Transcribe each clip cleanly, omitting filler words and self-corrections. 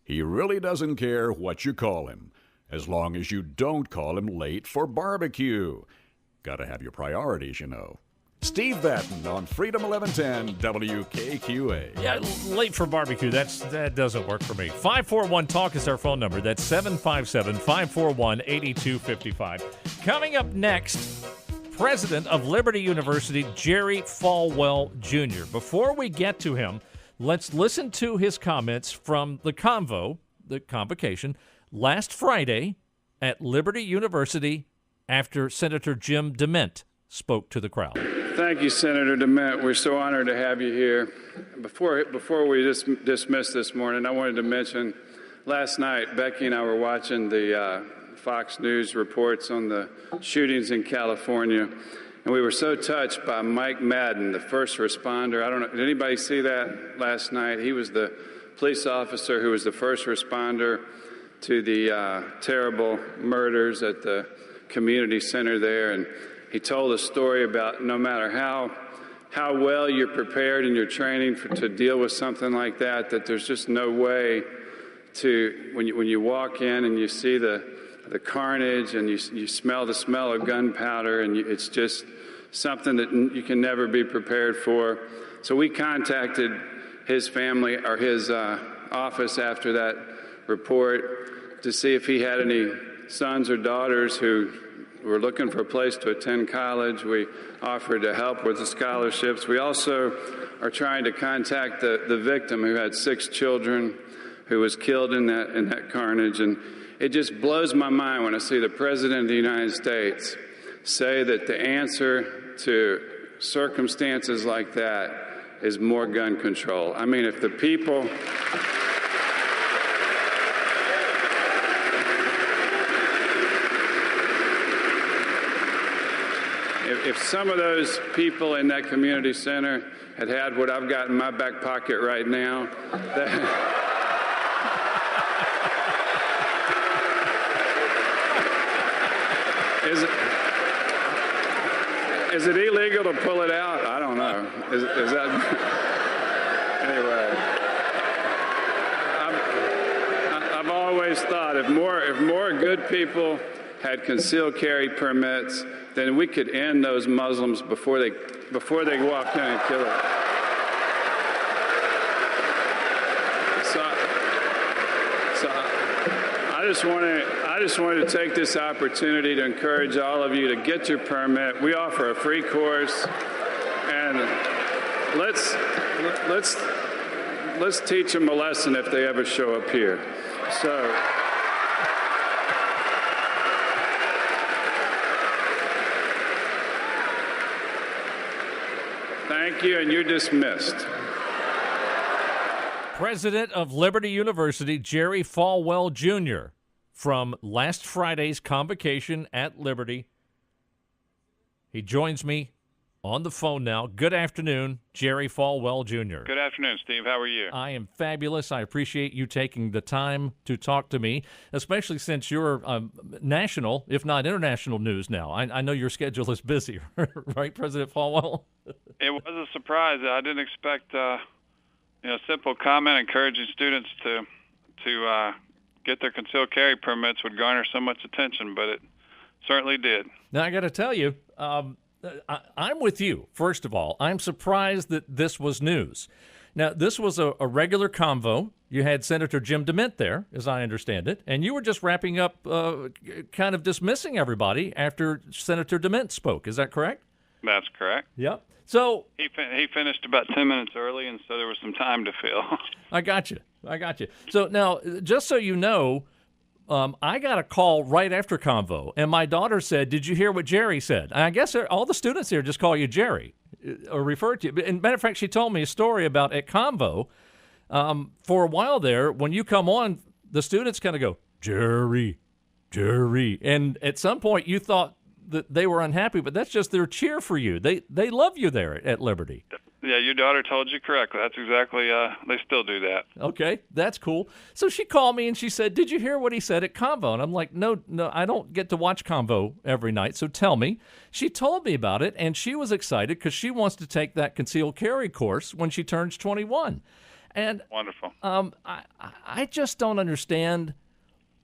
He really doesn't care what you call him, as long as you don't call him late for barbecue. Gotta have your priorities, you know. Steve Batton on Freedom 1110 WKQA. Yeah, late for barbecue. That doesn't work for me. 541-TALK is our phone number. That's 757-541-8255. Coming up next, President of Liberty University, Jerry Falwell Jr. Before we get to him, let's listen to his comments from the convocation, last Friday at Liberty University after Senator Jim DeMint spoke to the crowd. Thank you, Senator DeMint. We're so honored to have you here. Before we dismiss this morning, I wanted to mention last night, Becky and I were watching the Fox News reports on the shootings in California, and we were so touched by Mike Madden, the first responder. I don't know, did anybody see that last night? He was the police officer who was the first responder to the terrible murders at the community center there, and he told a story about no matter how well you're prepared in your training to deal with something like that there's just no way to, when you walk in and you see the carnage and you smell the smell of gunpowder, and it's just something that you can never be prepared for. So we contacted his family or his office after that report to see if he had any sons or daughters who were looking for a place to attend college. We offered to help with the scholarships. We also are trying to contact the victim who had 6 children who was killed in that carnage. And it just blows my mind when I see the President of the United States say that the answer to circumstances like that is more gun control. I mean, if the people... If some of those people in that community center had what I've got in my back pocket right now, is it illegal to pull it out? I don't know. Is that anyway? I've always thought if more good people had concealed carry permits, then we could end those Muslims before they walk in and kill it. So I just wanted to take this opportunity to encourage all of you to get your permit. We offer a free course, and let's teach them a lesson if they ever show up here. So. Thank you, and you're dismissed. President of Liberty University, Jerry Falwell Jr., from last Friday's convocation at Liberty. He joins me on the phone now. Good afternoon, Jerry Falwell Jr. Good afternoon, Steve. How are you? I am fabulous. I appreciate you taking the time to talk to me, especially since you're national, if not international news now. I know your schedule is busy, right, President Falwell? It was a surprise. I didn't expect a simple comment encouraging students to get their concealed carry permits would garner so much attention, but it certainly did. Now, I got to tell you, I'm with you, first of all. I'm surprised that this was news. Now, this was a regular convo. You had Senator Jim DeMint there, as I understand it, and you were just wrapping up, kind of dismissing everybody after Senator DeMint spoke. Is that correct? That's correct. Yep. So he finished about 10 minutes early, and so there was some time to fill. I got you. So now, just so you know, I got a call right after convo, and my daughter said, "Did you hear what Jerry said?" And I guess all the students here just call you Jerry, or refer to you. And matter of fact, she told me a story about at convo. For a while there, when you come on, the students kind of go, "Jerry, Jerry," and at some point you thought that they were unhappy, but that's just their cheer for you. They love you there at Liberty. Yeah, your daughter told you correctly. That's exactly, they still do that. Okay, that's cool. So she called me and she said, "Did you hear what he said at Convo?" And I'm like, no, I don't get to watch Convo every night, so tell me. She told me about it, and she was excited because she wants to take that concealed carry course when she turns 21. And Wonderful. I just don't understand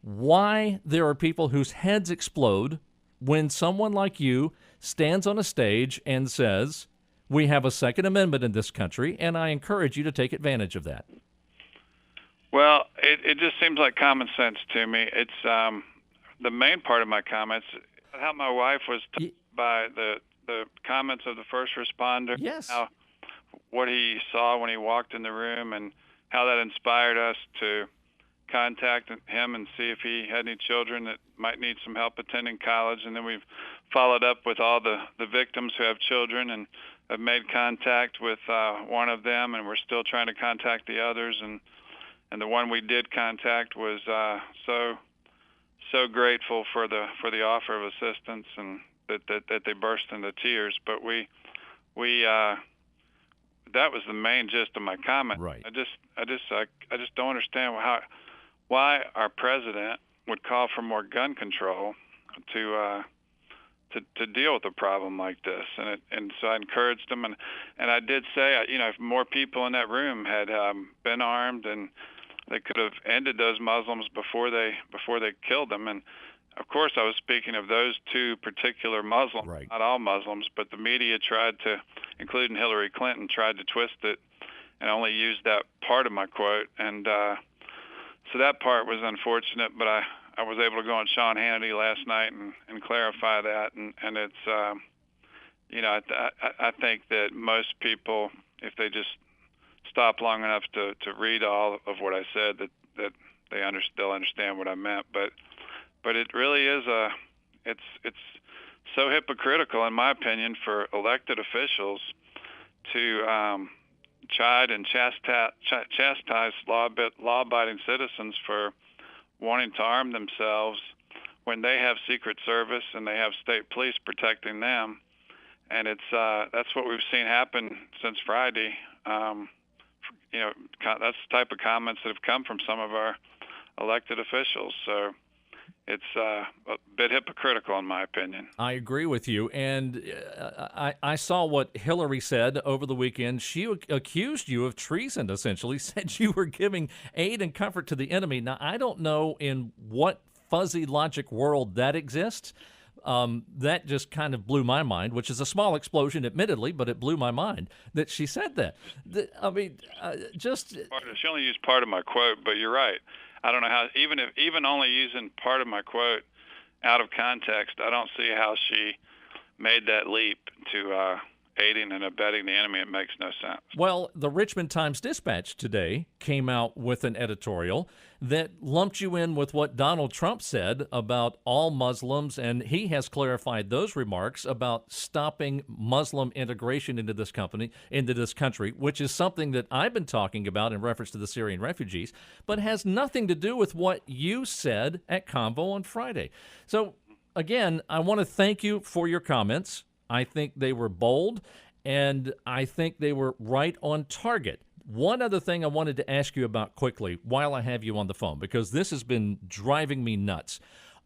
why there are people whose heads explode when someone like you stands on a stage and says, we have a Second Amendment in this country, and I encourage you to take advantage of that. Well, it just seems like common sense to me. It's the main part of my comments, how my wife was touched by the comments of the first responder. Yes. How, what he saw when he walked in the room, and how that inspired us to contact him and see if he had any children that might need some help attending college. And then we've followed up with all the victims who have children and have made contact with one of them, and we're still trying to contact the others. And the one we did contact was so grateful for the offer of assistance, and that they burst into tears. But we that was the main gist of my comment. Right. I just don't understand why our president would call for more gun control to deal with a problem like this. And so I encouraged him, and I did say, if more people in that room had been armed, and they could have ended those Muslims before they killed them. And of course, I was speaking of those two particular Muslims, right. Not all Muslims, but the media tried to, including Hillary Clinton, tried to twist it and only used that part of my quote. And so that part was unfortunate, but I was able to go on Sean Hannity last night and clarify that. And it's, I think that most people, if they just stop long enough to read all of what I said, that they'll understand what I meant. But it really is it's so hypocritical, in my opinion, for elected officials to chide and chastise law-abiding citizens for wanting to arm themselves when they have Secret Service and they have state police protecting them. And it's that's what we've seen happen since Friday. That's the type of comments that have come from some of our elected officials. So it's a bit hypocritical, in my opinion. I agree with you. And I saw what Hillary said over the weekend. She accused you of treason, essentially, said you were giving aid and comfort to the enemy. Now, I don't know in what fuzzy logic world that exists. That just kind of blew my mind, which is a small explosion, admittedly, but it blew my mind that she said that. She only used part of my quote, but you're right. I don't know how, even only using part of my quote out of context, I don't see how she made that leap to aiding and abetting the enemy. It makes no sense. Well, the Richmond Times-Dispatch today came out with an editorial that lumped you in with what Donald Trump said about all Muslims, and he has clarified those remarks about stopping Muslim integration into this country, which is something that I've been talking about in reference to the Syrian refugees, but has nothing to do with what you said at Convo on Friday. So, again, I want to thank you for your comments. I think they were bold, and I think they were right on target. One other thing I wanted to ask you about quickly while I have you on the phone, because this has been driving me nuts.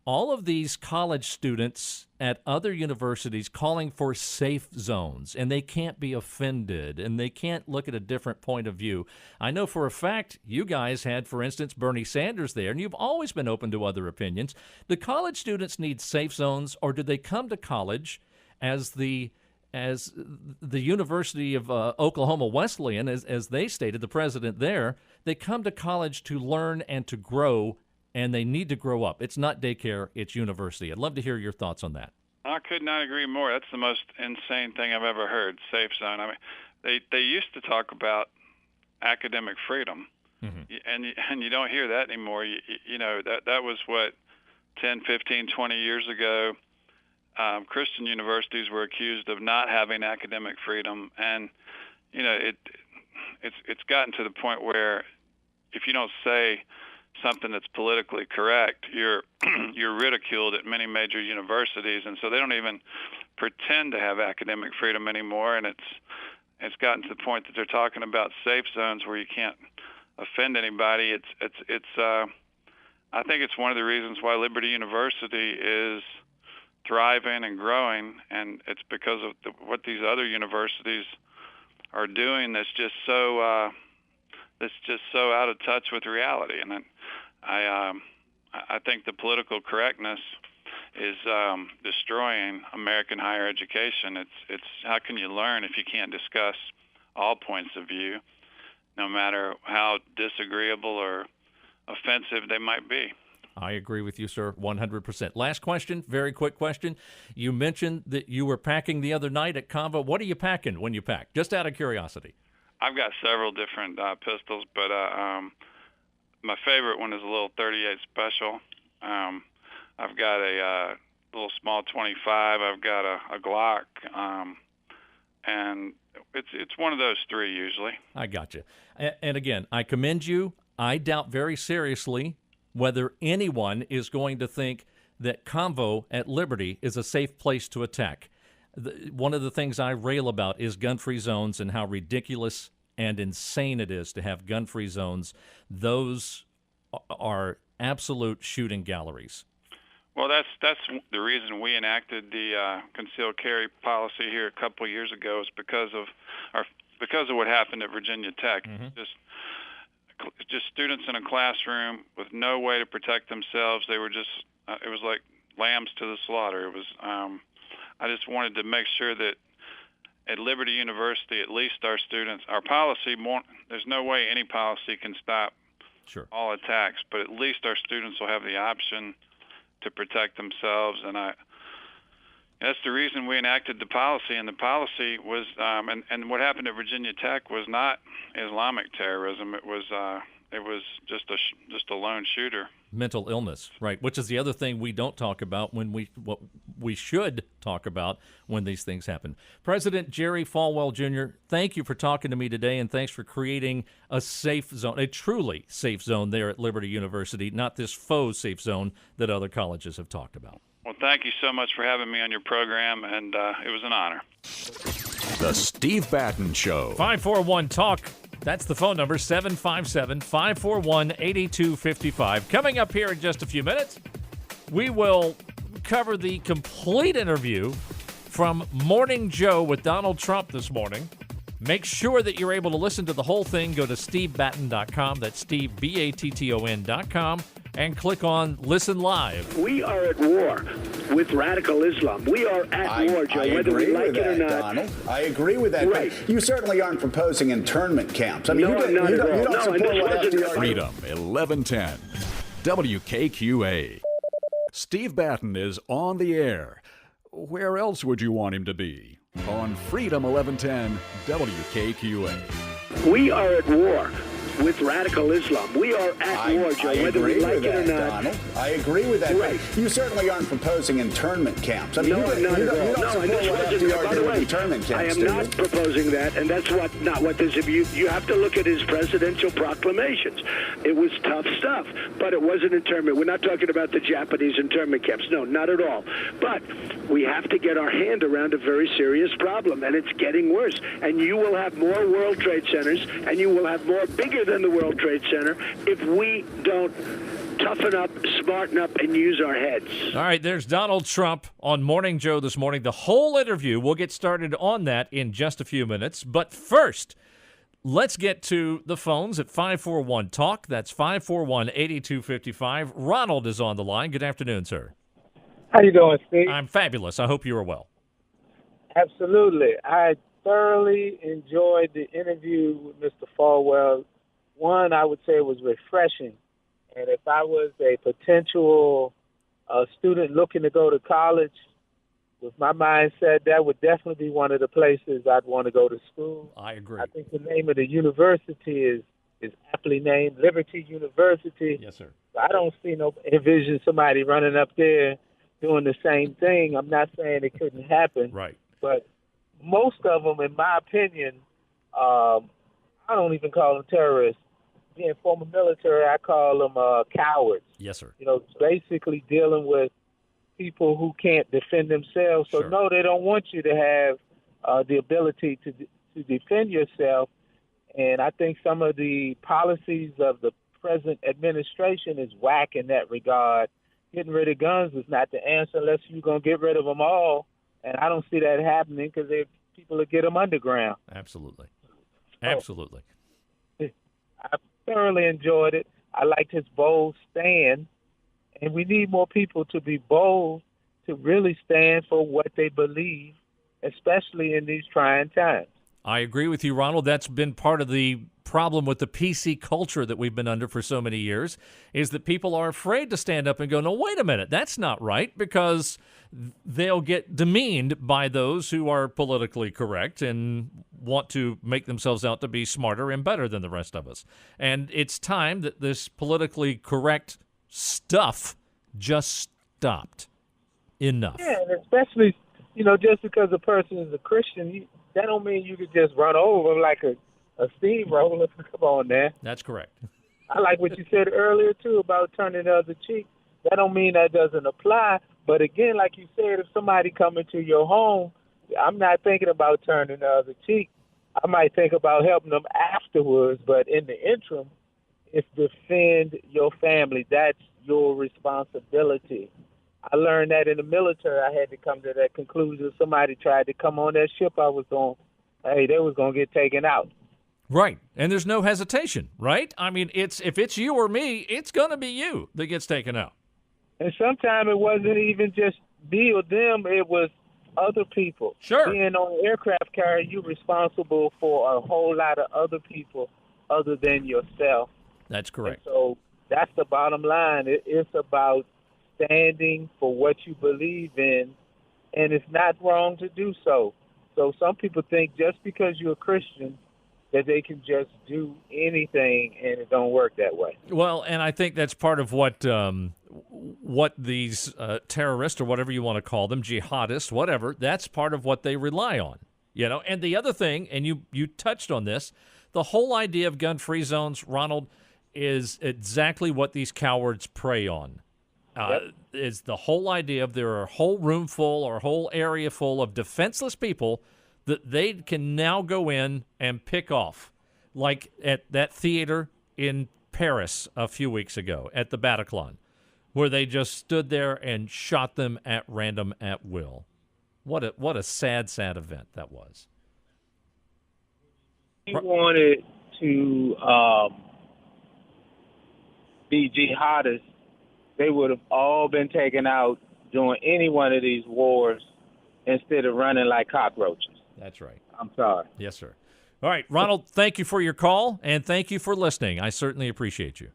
All of these college students at other universities calling for safe zones, and they can't be offended, and they can't look at a different point of view. I know for a fact you guys had, for instance, Bernie Sanders there, and you've always been open to other opinions. Do college students need safe zones, or do they come to college as the University of Oklahoma Wesleyan, as they stated, the president there, they come to college to learn and to grow, and they need to grow up. It's not daycare, it's university. I'd love to hear your thoughts on that. I could not agree more. That's the most insane thing I've ever heard, safe zone. I mean, they used to talk about academic freedom, and you don't hear that anymore. You know, that was what, 10, 15, 20 years ago. Christian universities were accused of not having academic freedom, and it's gotten to the point where if you don't say something that's politically correct, you're ridiculed at many major universities, and so they don't even pretend to have academic freedom anymore. And it's gotten to the point that they're talking about safe zones where you can't offend anybody. I think it's one of the reasons why Liberty University is thriving and growing, and it's because of what these other universities are doing that's just so that's just so out of touch with reality. And I think the political correctness is destroying American higher education. It's how can you learn if you can't discuss all points of view, no matter how disagreeable or offensive they might be. I agree with you, sir, 100%. Last question, very quick question. You mentioned that you were packing the other night at Convo. What are you packing when you pack? Just out of curiosity. I've got several different pistols, but my favorite one is a little 38 special. I've got a little small 25. I've got a Glock, and it's one of those three usually. I got you. And again, I commend you. I doubt very seriously whether anyone is going to think that Convo at Liberty is a safe place to attack. One of the things I rail about is gun-free zones and how ridiculous and insane it is to have gun-free zones. Those are absolute shooting galleries. Well, that's the reason we enacted the concealed carry policy here a couple of years ago, is because of what happened at Virginia Tech. Mm-hmm. Just students in a classroom with no way to protect themselves. They were just it was like lambs to the slaughter. It was I just wanted to make sure that at Liberty University, at least our students, our policy, there's no way any policy can stop all attacks, but at least our students will have the option to protect themselves. And that's the reason we enacted the policy. And the policy was, and what happened at Virginia Tech was not Islamic terrorism. It was just a lone shooter. Mental illness, right? Which is the other thing we don't talk about what we should talk about when these things happen. President Jerry Falwell Jr., thank you for talking to me today, and thanks for creating a safe zone, a truly safe zone there at Liberty University, not this faux safe zone that other colleges have talked about. Well, thank you so much for having me on your program, and it was an honor. The Steve Batton Show. 541-TALK. That's the phone number, 757-541-8255. Coming up here in just a few minutes, we will cover the complete interview from Morning Joe with Donald Trump this morning. Make sure that you're able to listen to the whole thing. Go to stevebatton.com. That's Steve, Batton.com, and click on Listen Live. We are at war with radical Islam. We are at war, Joe, whether we like it or not. Donald. I agree with that. Right. But you certainly aren't proposing internment camps. I mean, No, you not at all. don't No, support and this what wasn't- FDR Freedom 1110 WKQA. Steve Batton is on the air. Where else would you want him to be? On Freedom 1110 WKQA. We are at war with radical Islam. We are at war, Joe, whether we like it or not. Donald. I agree with that. Right. But you certainly aren't proposing internment camps. I mean, No, you not don't at all. support And this what wasn't, FDR by did the with way, internment camps, I am do not you? proposing that, and that's not what this, you have to look at his presidential proclamations. It was tough stuff, but it wasn't internment. We're not talking about the Japanese internment camps. No, not at all. But we have to get our hand around a very serious problem, and it's getting worse. And you will have more World Trade Centers, and you will have more bigger than the World Trade Center if we don't toughen up, smarten up, and use our heads. All right, there's Donald Trump on Morning Joe this morning. The whole interview, we'll get started on that in just a few minutes. But first, let's get to the phones at 541-TALK. That's 541-8255. Ronald is on the line. Good afternoon, sir. How you doing, Steve? I'm fabulous. I hope you are well. Absolutely. I thoroughly enjoyed the interview with Mr. Falwell. One, I would say it was refreshing. And if I was a potential student looking to go to college, with my mindset, that would definitely be one of the places I'd want to go to school. I agree. I think the name of the university is aptly named Liberty University. Yes, sir. I don't envision somebody running up there doing the same thing. I'm not saying it couldn't happen. Right. But most of them, in my opinion, I don't even call them terrorists. Being former military, I call them cowards. Yes, sir. You know, basically dealing with people who can't defend themselves. So, Sure. no, they don't want you to have the ability to defend yourself. And I think some of the policies of the present administration is whack in that regard. Getting rid of guns is not the answer unless you're going to get rid of them all. And I don't see that happening because people will get them underground. Absolutely. Absolutely. I thoroughly enjoyed it. I liked his bold stand, and we need more people to be bold to really stand for what they believe, especially in these trying times. I agree with you, Ronald. That's been part of the problem with the PC culture that we've been under for so many years, is that people are afraid to stand up and go, no, wait a minute, that's not right, because they'll get demeaned by those who are politically correct and want to make themselves out to be smarter and better than the rest of us. And it's time that this politically correct stuff just stopped. Enough. Yeah, and especially, just because a person is a Christian, that don't mean you could just run over them like a steamroller. Come on, man. That's correct. I like what you said earlier, too, about turning the other cheek. That don't mean that doesn't apply. But again, like you said, if somebody come into your home, I'm not thinking about turning the other cheek. I might think about helping them afterwards. But in the interim, it's defend your family. That's your responsibility. I learned that in the military. I had to come to that conclusion. Somebody tried to come on that ship I was on. Hey, they was going to get taken out. Right. And there's no hesitation, right? I mean, if it's you or me, it's going to be you that gets taken out. And sometimes it wasn't even just me or them. It was other people. Sure. Being on an aircraft carrier, you're responsible for a whole lot of other people other than yourself. That's correct. And so that's the bottom line. It's about standing for what you believe in, and it's not wrong to do so. So some people think just because you're a Christian that they can just do anything, and it don't work that way. Well, and I think that's part of what these terrorists, or whatever you want to call them, jihadists, whatever, that's part of what they rely on. And the other thing, and you touched on this, the whole idea of gun-free zones, Ronald, is exactly what these cowards prey on. Is the whole idea of there are a whole room full or a whole area full of defenseless people that they can now go in and pick off, like at that theater in Paris a few weeks ago at the Bataclan, where they just stood there and shot them at random at will. What a sad, sad event that was. He wanted to be jihadists. They would have all been taken out during any one of these wars instead of running like cockroaches. That's right. I'm sorry. Yes, sir. All right, Ronald, thank you for your call, and thank you for listening. I certainly appreciate you.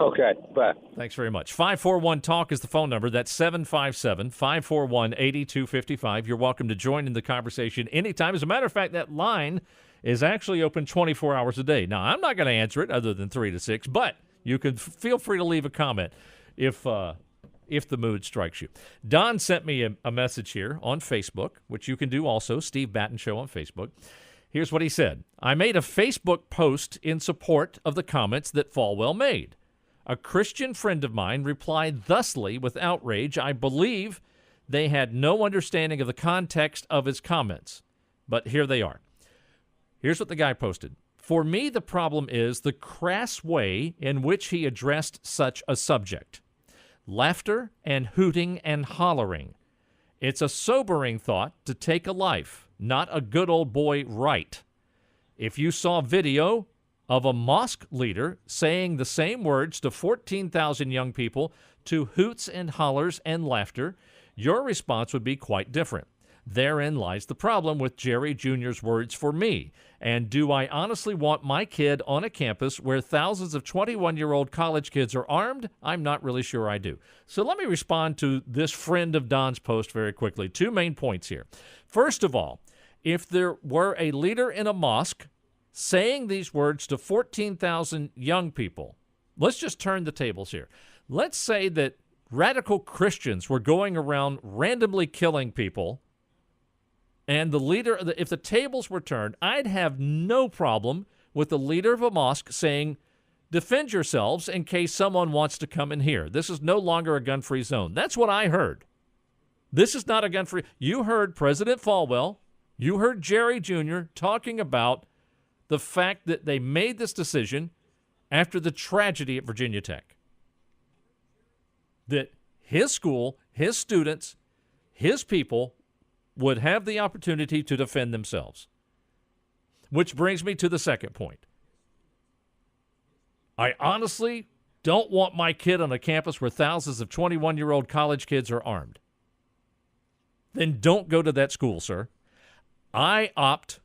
Okay, bye. Thanks very much. 541-TALK is the phone number. That's 757-541-8255. You're welcome to join in the conversation anytime. As a matter of fact, that line is actually open 24 hours a day. Now, I'm not going to answer it other than 3 to 6, but you can feel free to leave a comment if the mood strikes you. Don sent me a message here on Facebook, which you can do also, Steve Batton Show on Facebook. Here's what he said. I made a Facebook post in support of the comments that Falwell made. A Christian friend of mine replied thusly with outrage. I believe they had no understanding of the context of his comments. But here they are. Here's what the guy posted. For me, the problem is the crass way in which he addressed such a subject. Laughter and hooting and hollering. It's a sobering thought to take a life, not a good old boy right. If you saw video of a mosque leader saying the same words to 14,000 young people to hoots and hollers and laughter, your response would be quite different. Therein lies the problem with Jerry Jr.'s words for me. And do I honestly want my kid on a campus where thousands of 21-year-old college kids are armed? I'm not really sure I do. So let me respond to this friend of Don's post very quickly. 2 main points here. First of all, if there were a leader in a mosque saying these words to 14,000 young people, let's just turn the tables here. Let's say that radical Christians were going around randomly killing people, and the leader, if the tables were turned, I'd have no problem with the leader of a mosque saying, defend yourselves in case someone wants to come in here. This is no longer a gun-free zone. That's what I heard. This is not a gun-free. You heard President Falwell, you heard Jerry Jr. talking about the fact that they made this decision after the tragedy at Virginia Tech. That his school, his students, his people would have the opportunity to defend themselves. Which brings me to the second point. I honestly don't want my kid on a campus where thousands of 21-year-old college kids are armed. Then don't go to that school, sir. I opt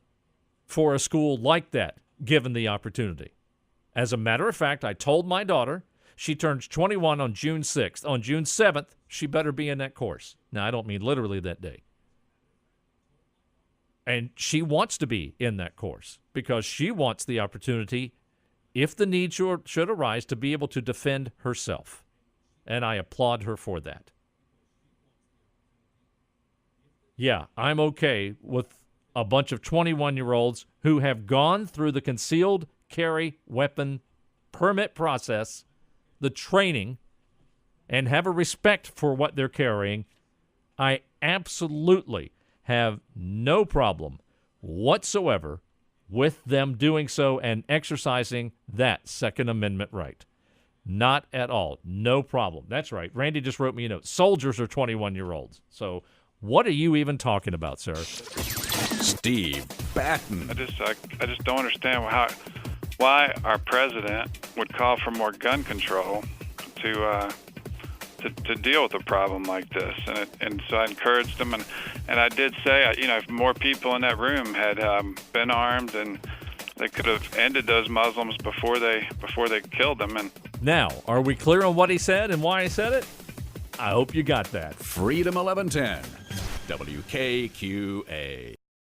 for a school like that, given the opportunity. As a matter of fact, I told my daughter she turns 21 on June 6th. On June 7th, she better be in that course. Now, I don't mean literally that day. And she wants to be in that course because she wants the opportunity, if the need should arise, to be able to defend herself. And I applaud her for that. Yeah, I'm okay with a bunch of 21-year-olds who have gone through the concealed carry weapon permit process, the training, and have a respect for what they're carrying. I absolutely have no problem whatsoever with them doing so and exercising that Second Amendment right. Not at all. No problem. That's right. Randy just wrote me a note. Soldiers are 21-year-olds. So what are you even talking about, sir? Steve Batton. I just don't understand why our president would call for more gun control to deal with a problem like this. And so I encouraged him, and I did say, if more people in that room had been armed, and they could have ended those Muslims before they killed them. And now, are we clear on what he said and why he said it? I hope you got that. Freedom 1110, WKQA.